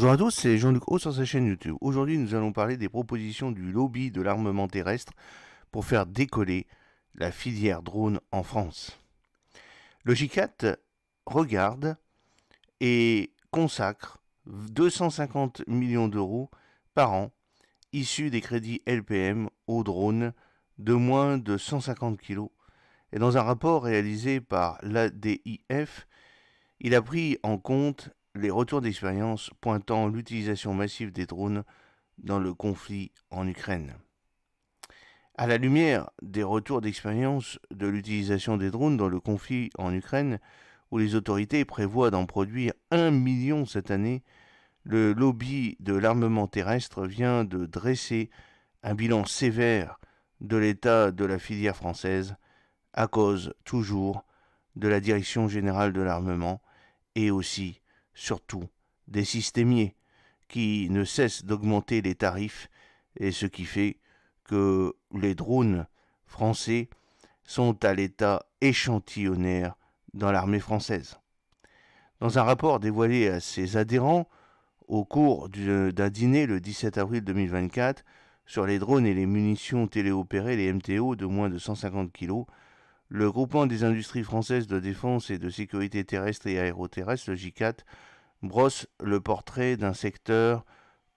Bonjour à tous, c'est Jean-Luc Haut sur sa chaîne YouTube. Aujourd'hui, nous allons parler des propositions du lobby de l'armement terrestre pour faire décoller la filière drone en France. Le J4 regarde et consacre 250 millions d'euros par an issus des crédits LPM aux drones de moins de 150 kg. Et dans un rapport réalisé par l'ADIF, il a pris en compte les retours d'expérience pointant l'utilisation massive des drones dans le conflit en Ukraine. À la lumière des retours d'expérience de l'utilisation des drones dans le conflit en Ukraine, où les autorités prévoient d'en produire 1 million cette année, le lobby de l'armement terrestre vient de dresser un bilan sévère de l'état de la filière française à cause toujours de la Direction générale de l'armement et aussi, surtout, des systémiers qui ne cessent d'augmenter les tarifs et ce qui fait que les drones français sont à l'état échantillonnaire dans l'armée française. Dans un rapport dévoilé à ses adhérents au cours d'un dîner le 17 avril 2024 sur les drones et les munitions téléopérées, les MTO de moins de 150 kg, le groupement des industries françaises de défense et de sécurité terrestre et aéroterrestre, le J4, brosse le portrait d'un secteur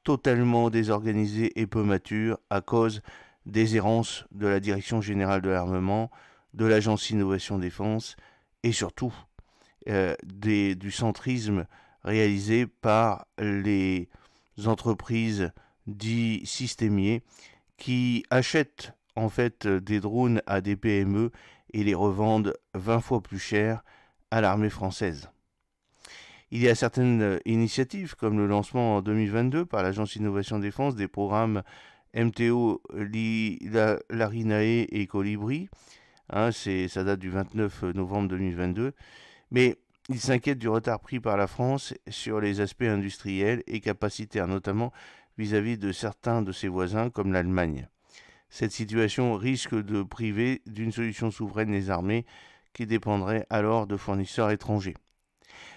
totalement désorganisé et peu mature à cause des errances de la Direction générale de l'armement, de l'Agence Innovation Défense et surtout du centrisme réalisé par les entreprises dits systémiers qui achètent en fait des drones à des PME et les revendent 20 fois plus cher à l'armée française. Il y a certaines initiatives, comme le lancement en 2022 par l'Agence Innovation Défense des programmes MTO, Larinae et Colibri. Ça date du 29 novembre 2022. Mais il s'inquiète du retard pris par la France sur les aspects industriels et capacitaires, notamment vis-à-vis de certains de ses voisins, comme l'Allemagne. Cette situation risque de priver d'une solution souveraine les armées qui dépendraient alors de fournisseurs étrangers.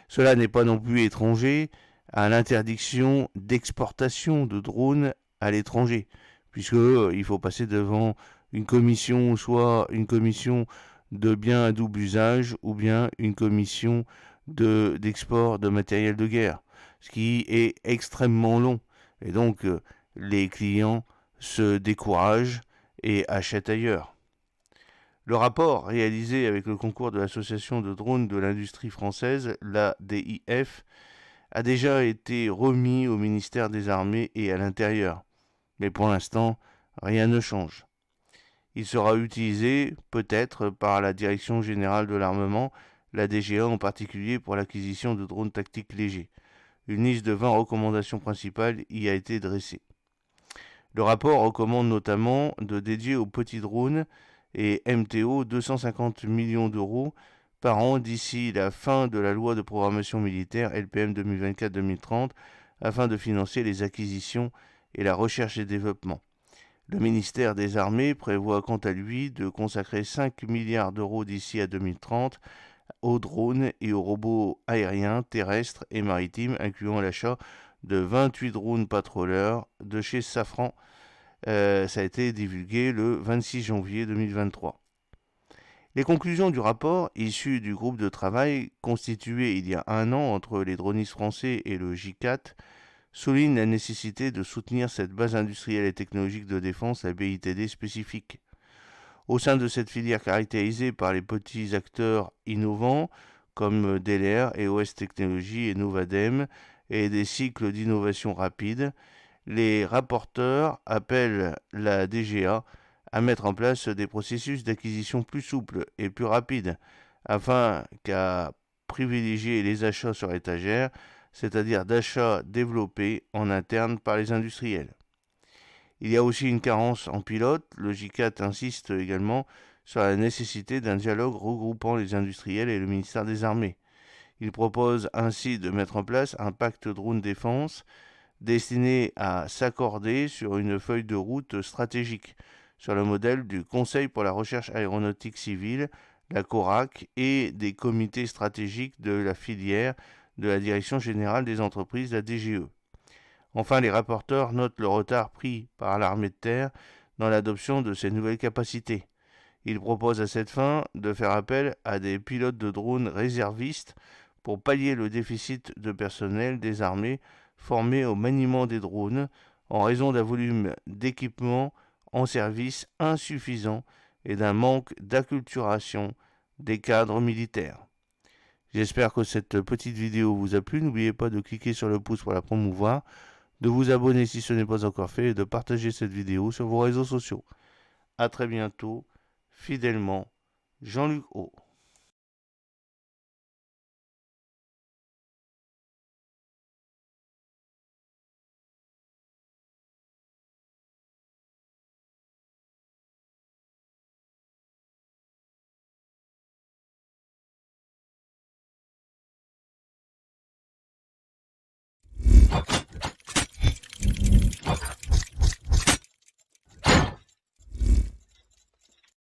Cela n'est pas non plus étranger à l'interdiction d'exportation de drones à l'étranger, puisque il faut passer devant une commission, soit une commission de biens à double usage, ou bien une commission d'export de matériel de guerre, ce qui est extrêmement long. Et donc, les clients se découragent et achètent ailleurs. Le rapport réalisé avec le concours de l'association de drones de l'industrie française, l'ADIF, a déjà été remis au ministère des Armées et à l'Intérieur. Mais pour l'instant, rien ne change. Il sera utilisé peut-être par la Direction générale de l'armement, la DGA en particulier pour l'acquisition de drones tactiques légers. Une liste de 20 recommandations principales y a été dressée. Le rapport recommande notamment de dédier aux petits drones et MTO 250 millions d'euros par an d'ici la fin de la loi de programmation militaire LPM 2024-2030 afin de financer les acquisitions et la recherche et développement. Le ministère des Armées prévoit quant à lui de consacrer 5 milliards d'euros d'ici à 2030 aux drones et aux robots aériens, terrestres et maritimes, incluant l'achat de 28 drones patrouilleurs de chez Safran. Ça a été divulgué le 26 janvier 2023. Les conclusions du rapport, issues du groupe de travail constitué il y a un an entre les dronistes français et le J4, soulignent la nécessité de soutenir cette base industrielle et technologique de défense, la BITD spécifique. Au sein de cette filière caractérisée par les petits acteurs innovants comme Delair, EOS Technologies et Novadem et des cycles d'innovation rapide, les rapporteurs appellent la DGA à mettre en place des processus d'acquisition plus souples et plus rapides afin qu'à privilégier les achats sur étagère, c'est-à-dire d'achats développés en interne par les industriels. Il y a aussi une carence en pilote. Le J4 insiste également sur la nécessité d'un dialogue regroupant les industriels et le ministère des Armées. Il propose ainsi de mettre en place un pacte drone défense destiné à s'accorder sur une feuille de route stratégique, sur le modèle du Conseil pour la recherche aéronautique civile, la CORAC, et des comités stratégiques de la filière de la Direction générale des entreprises, la DGE. Enfin, les rapporteurs notent le retard pris par l'armée de terre dans l'adoption de ces nouvelles capacités. Ils proposent à cette fin de faire appel à des pilotes de drones réservistes pour pallier le déficit de personnel des armées formés au maniement des drones en raison d'un volume d'équipement en service insuffisant et d'un manque d'acculturation des cadres militaires. J'espère que cette petite vidéo vous a plu. N'oubliez pas de cliquer sur le pouce pour la promouvoir, de vous abonner si ce n'est pas encore fait et de partager cette vidéo sur vos réseaux sociaux. A très bientôt, fidèlement, Jean-Luc O.